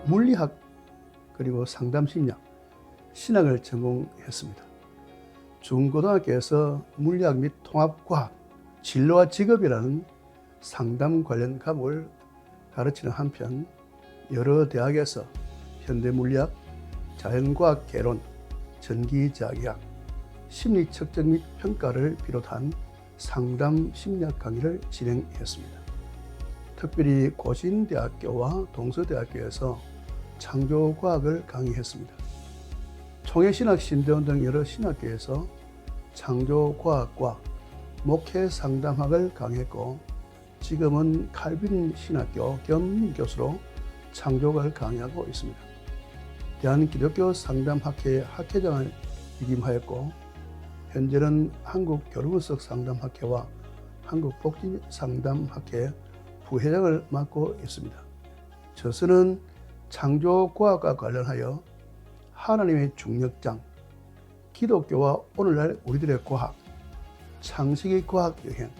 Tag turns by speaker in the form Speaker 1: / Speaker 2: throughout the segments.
Speaker 1: 물리학 그리고 상담심리학, 신학을 전공했습니다. 중고등학교에서 물리학 및 통합과학, 진로와 직업이라는 상담 관련 과목을 가르치는 한편 여러 대학에서 현대물리학, 자연과학 개론, 전기자기학, 심리 측정 및 평가를 비롯한 상담 심리학 강의를 진행했습니다. 특별히 고신대학교와 동서대학교에서 창조과학을 강의했습니다. 총회신학, 신대원 등 여러 신학교에서 창조과학과 목회상담학을 강의했고, 지금은 칼빈 신학교 겸 교수로 창조과학을 강의하고 있습니다. 대한기독교 상담학회 학회장을 역임하였고, 현재는 한국교류분석 상담학회와 한국복지상담학회 부회장을 맡고 있습니다. 저서는 창조과학과 관련하여 하나님의 중력장, 기독교와 오늘날 우리들의 과학, 창세기 과학 여행,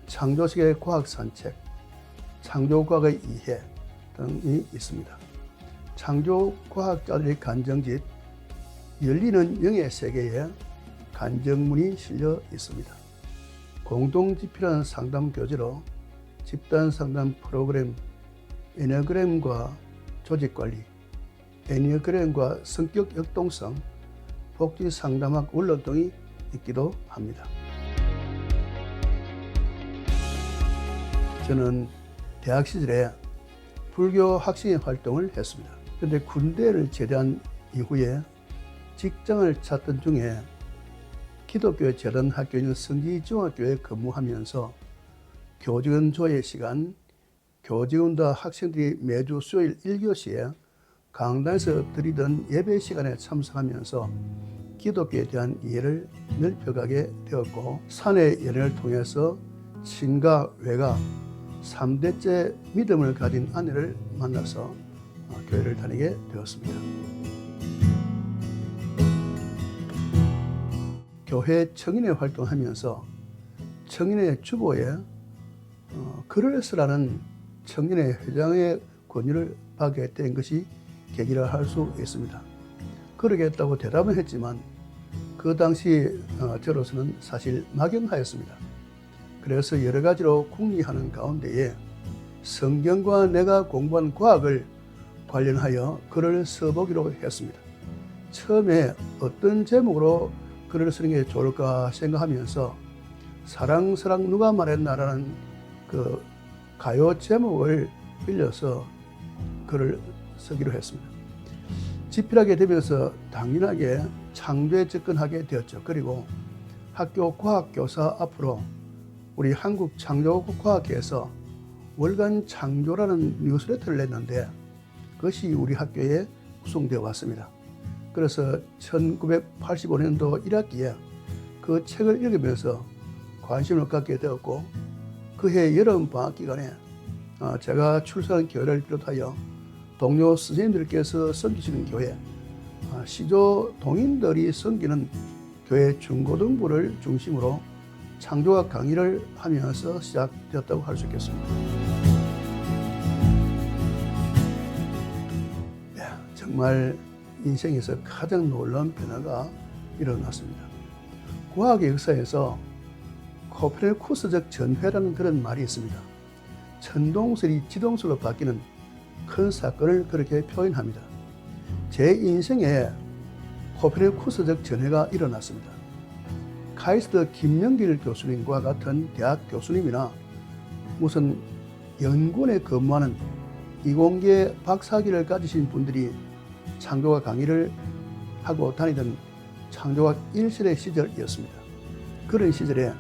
Speaker 1: 창조세계 과학 산책, 창조과학의 이해 등이 있습니다. 창조과학자들의 간정짓, 열리는 영의 세계에 간정문이 실려 있습니다. 공동지필하는 상담 교재로 집단 상담 프로그램, 애니어그램과 조직관리, 애니어그램과 성격 역동성, 복지상담학 원론 등이 있기도 합니다. 저는 대학 시절에 불교 학생회 활동을 했습니다. 그런데 군대를 제대한 이후에 직장을 찾던 중에 기독교에 재단 학교인 성지중학교에 근무하면서 교직원 조회 시간, 교직원과 학생들이 매주 수요일 1교시에 강단에서 드리던 예배 시간에 참석하면서 기독교에 대한 이해를 넓혀가게 되었고, 사내 연애를 통해서 친가, 외가, 3대째 믿음을 가진 아내를 만나서 교회를 다니게 되었습니다. 교회 청인회 활동하면서 청인회 주보에 글을 쓰라는 청년회 회장의 권유를 받게 된 것이 계기라 할 수 있습니다. 그러겠다고 대답은 했지만 그 당시 저로서는 사실 막연하였습니다. 그래서 여러 가지로 궁리하는 가운데에 성경과 내가 공부한 과학을 관련하여 글을 써보기로 했습니다. 처음에 어떤 제목으로 글을 쓰는 게 좋을까 생각하면서 사랑 누가 말했나라는 그 가요 제목을 빌려서 글을 쓰기로 했습니다. 집필하게 되면서 당연하게 창조에 접근하게 되었죠. 그리고 학교 과학교사 앞으로 우리 한국창조과학회에서 월간 창조라는 뉴스레터를 냈는데 그것이 우리 학교에 구성되어 왔습니다. 그래서 1985년도 1학기에 그 책을 읽으면서 관심을 갖게 되었고, 그해 여름 방학 기간에 제가 출석한 교회를 비롯하여 동료 선생님들께서 섬기시는 교회, 시조 동인들이 섬기는 교회 중고등부를 중심으로 창조학 강의를 하면서 시작되었다고 할 수 있겠습니다. 정말 인생에서 가장 놀라운 변화가 일어났습니다. 과학의 역사에서 코페르니쿠스적 전회라는 그런 말이 있습니다. 천동설이 지동설로 바뀌는 큰 사건을 그렇게 표현합니다. 제 인생에 코페르니쿠스적 전회가 일어났습니다. 카이스트 김영길 교수님과 같은 대학 교수님이나 무슨 연구원에 근무하는 이공계 박사학위를 가지신 분들이 창조학 강의를 하고 다니던 창조학 1세대 시절이었습니다. 그런 시절에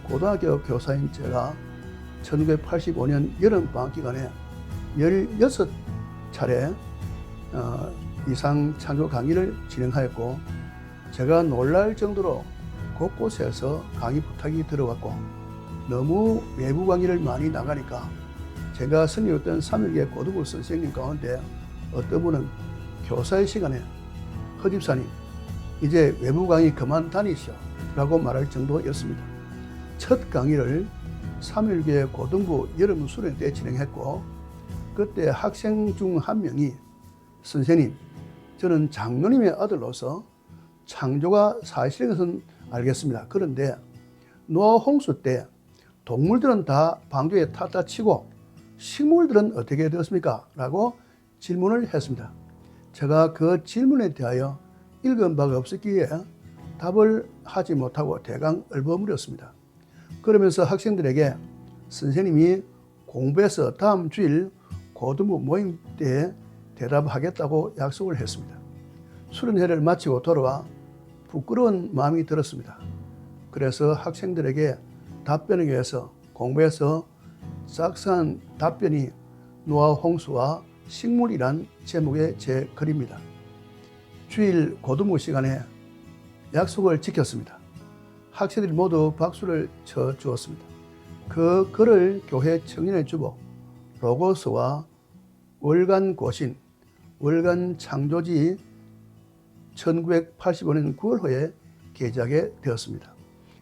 Speaker 1: 고등학교 교사인 제가 1985년 여름방학 기간에 16차례 이상 창조 강의를 진행하였고, 제가 놀랄 정도로 곳곳에서 강의 부탁이 들어왔고, 너무 외부 강의를 많이 나가니까 제가 선임했던 3일계 고등부 선생님 가운데 어떤 분은 교사의 시간에 허집사님 이제 외부 강의 그만 다니시오 라고 말할 정도였습니다. 첫 강의를 3일계 고등부 여름 수련 때 진행했고, 그때 학생 중 한 명이 선생님, 저는 장로님의 아들로서 창조가 사실인 것은 알겠습니다. 그런데 노아 홍수 때 동물들은 다 방주에 탔다 치고 식물들은 어떻게 되었습니까? 라고 질문을 했습니다. 제가 그 질문에 대하여 읽은 바가 없었기에 답을 하지 못하고 대강 얼버무렸습니다. 그러면서 학생들에게 선생님이 공부해서 다음 주일 고등부 모임 때 대답하겠다고 약속을 했습니다. 수련회를 마치고 돌아와 부끄러운 마음이 들었습니다. 그래서 학생들에게 답변을 위해서 공부해서 작성한 답변이 노아 홍수와 식물이란 제목의 제 글입니다. 주일 고등부 시간에 약속을 지켰습니다. 학생들이 모두 박수를 쳐 주었습니다. 그 글을 교회 청년의 주보 로고스와 월간 고신, 월간 창조지 1985년 9월호에 게재하게 되었습니다.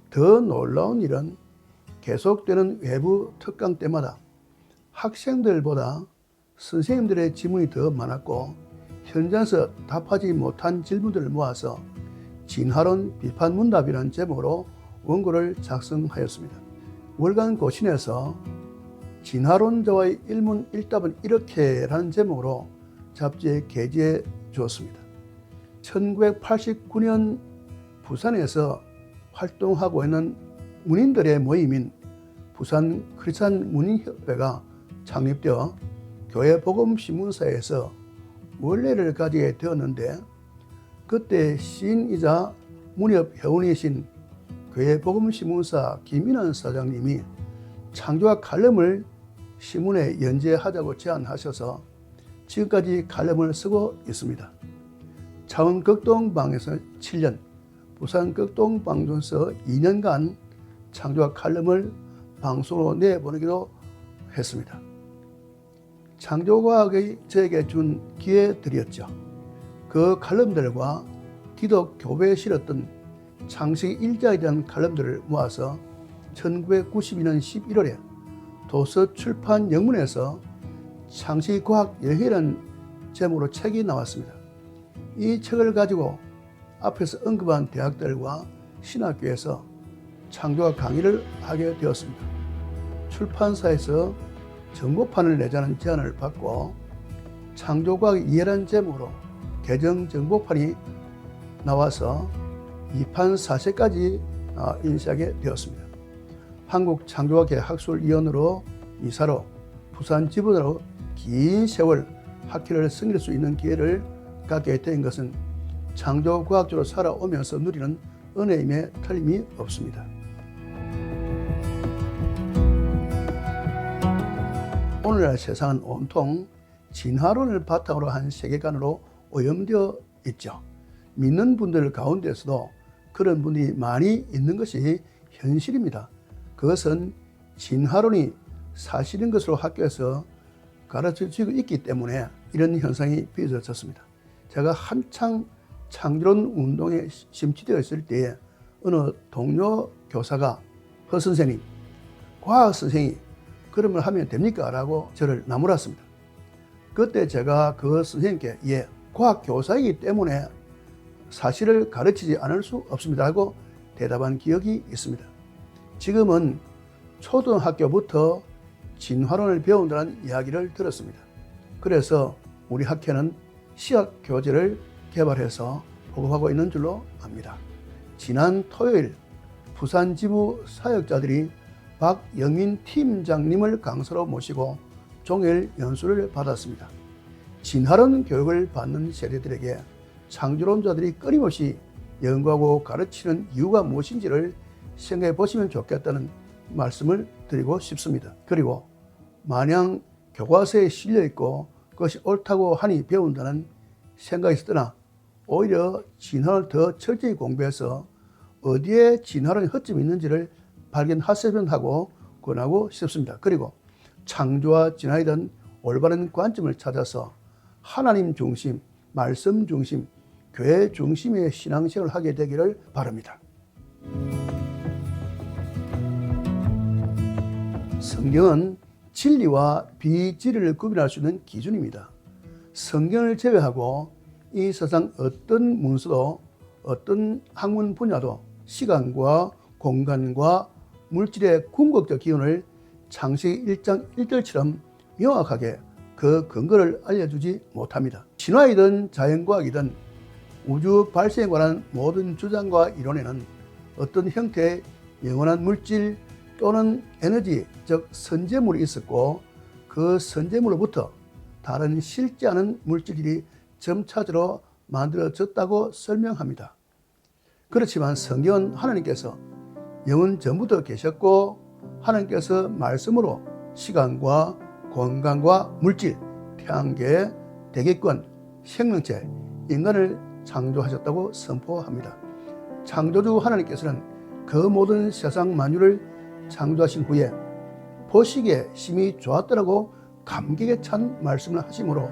Speaker 1: 더 놀라운 일은 계속되는 외부 특강 때마다 학생들보다 선생님들의 질문이 더 많았고 현장에서 답하지 못한 질문들을 모아서 진화론 비판 문답이라는 제목으로 원고를 작성하였습니다. 월간 고신에서 진화론자와의 일문일답은 이렇게라는 제목으로 잡지에 게재해 주었습니다. 1989년 부산에서 활동하고 있는 문인들의 모임인 부산 크리스찬 문인협회가 창립되어 교회 복음신문사에서 원래를 가지게 되었는데 그때 시인이자 문협 회원이신 교회 복음신문사 김인환 사장님이 창조와 칼럼을 신문에 연재하자고 제안하셔서 지금까지 칼럼을 쓰고 있습니다. 창원 극동방에서 7년, 부산 극동방송에서 2년간 창조와 칼럼을 방송으로 내보내기도 했습니다. 창조과학이 저에게 준 기회들이었죠. 그 칼럼들과 기독교회에 실었던 창세기 1장에 대한 칼럼들을 모아서 1992년 11월에 도서 출판 영문에서 창세기 과학 열회라는 제목으로 책이 나왔습니다. 이 책을 가지고 앞에서 언급한 대학들과 신학교에서 창조학 강의를 하게 되었습니다. 출판사에서 정보판을 내자는 제안을 받고 창조과학 이해라는 제목으로 개정 정보판이 나와서 2판 4세까지 인쇄하게 되었습니다. 한국창조학회 학술위원으로 이사로 부산 지부장으로 긴 세월 학회를 섬길 수 있는 기회를 갖게 된 것은 창조과학자로 살아오면서 누리는 은혜임에 틀림이 없습니다. 오늘날 세상은 온통 진화론을 바탕으로 한 세계관으로 오염되어 있죠. 믿는 분들 가운데서도 그런 분들이 많이 있는 것이 현실입니다. 그것은 진화론이 사실인 것으로 학교에서 가르쳐지고 있기 때문에 이런 현상이 빚어졌습니다. 제가 한창 창조론 운동에 심취되어 있을 때에 어느 동료 교사가 허 선생님, 과학 선생이 그러면 하면 됩니까? 라고 저를 나무랐습니다. 그때 제가 그 선생님께 과학 교사이기 때문에 사실을 가르치지 않을 수 없습니다 하고 대답한 기억이 있습니다. 지금은 초등학교부터 진화론을 배운다는 이야기를 들었습니다. 그래서 우리 학회는 시학 교재를 개발해서 보급하고 있는 줄로 압니다. 지난 토요일 부산 지부 사역자들이 박영민 팀장님을 강사로 모시고 종일 연수를 받았습니다. 진화론 교육을 받는 세대들에게 창조론자들이 끊임없이 연구하고 가르치는 이유가 무엇인지를 생각해 보시면 좋겠다는 말씀을 드리고 싶습니다. 그리고 마냥 교과서에 실려 있고 그것이 옳다고 하니 배운다는 생각이 있으나 오히려 진화를 더 철저히 공부해서 어디에 진화론의 허점이 있는지를 발견하셨으면 하고 권하고 싶습니다. 그리고 창조와 진화에 대한 올바른 관점을 찾아서 하나님 중심, 말씀 중심, 교회 중심의 신앙생활을 하게 되기를 바랍니다. 성경은 진리와 비진리를 구별할 수 있는 기준입니다. 성경을 제외하고 이 세상 어떤 문서도 어떤 학문 분야도 시간과 공간과 물질의 궁극적 기원을 창세기 1장 1절처럼 명확하게 그 근거를 알려주지 못합니다. 신화이든 자연과학이든 우주 발생에 관한 모든 주장과 이론에는 어떤 형태의 영원한 물질 또는 에너지, 즉 선제물이 있었고 그 선제물로부터 다른 실제 않은 물질들이 점차적으로 만들어졌다고 설명합니다. 그렇지만 성경은 하나님께서 영원 전부터 계셨고 하나님께서 말씀으로 시간과 공간과 물질, 태양계, 대기권, 생명체, 인간을 창조하셨다고 선포합니다. 창조주 하나님께서는 그 모든 세상 만유를 창조하신 후에 보시기에 심히 좋았더라고 감격에 찬 말씀을 하시므로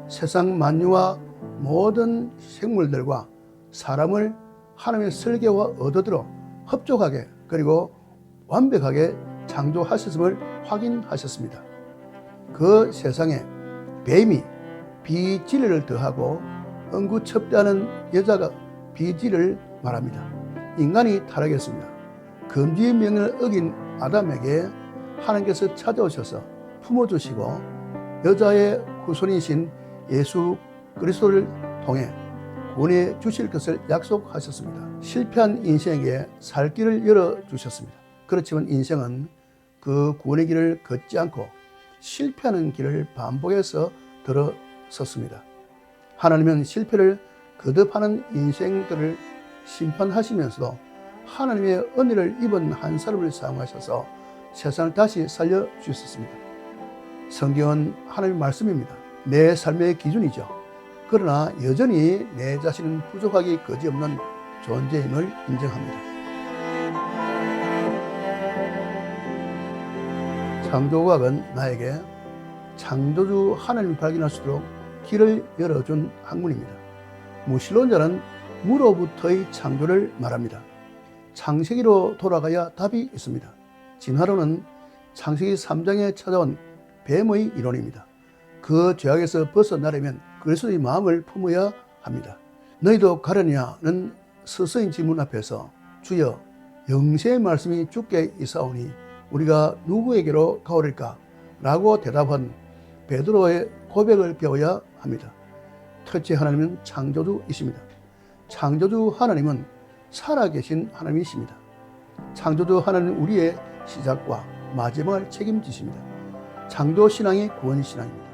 Speaker 1: 세상 만유와 모든 생물들과 사람을 하나님의 설계와 의도대로 협족하게 그리고 완벽하게 창조하셨음을 확인하셨습니다. 그 세상에 뱀이 비진리를 더하고 은구첩대하는 여자가 비진리를 말합니다. 인간이 타락했습니다. 금지의 명령을 어긴 아담에게 하나님께서 찾아오셔서 품어주시고 여자의 후손이신 예수 그리스도를 통해 구원해 주실 것을 약속하셨습니다. 실패한 인생에게 살 길을 열어주셨습니다. 그렇지만 인생은 그 구원의 길을 걷지 않고 실패하는 길을 반복해서 들어섰습니다. 하나님은 실패를 거듭하는 인생들을 심판하시면서도 하나님의 은혜를 입은 한 사람을 사용하셔서 세상을 다시 살려주셨습니다. 성경은 하나님의 말씀입니다. 내 삶의 기준이죠. 그러나 여전히 내 자신은 부족하기 거지없는 존재임을 인정합니다. 창조과학은 나에게 창조주 하나님을 발견할 수 있도록 길을 열어준 학문입니다. 무신론자는 무로부터의 창조를 말합니다. 창세기로 돌아가야 답이 있습니다. 진화론은 창세기 3장에 찾아온 뱀의 이론입니다. 그 죄악에서 벗어나려면 그리스도의 마음을 품어야 합니다. 너희도 가려냐는 서서인 질문 앞에서 주여 영생의 말씀이 주께 있사오니 우리가 누구에게로 가오릴까? 라고 대답한 베드로의 고백을 배워야 합니다. 첫째 하나님은 창조주이십니다. 창조주 하나님은 살아계신 하나님이십니다. 창조주 하나님은 우리의 시작과 마지막을 책임지십니다. 창조신앙이 구원신앙입니다.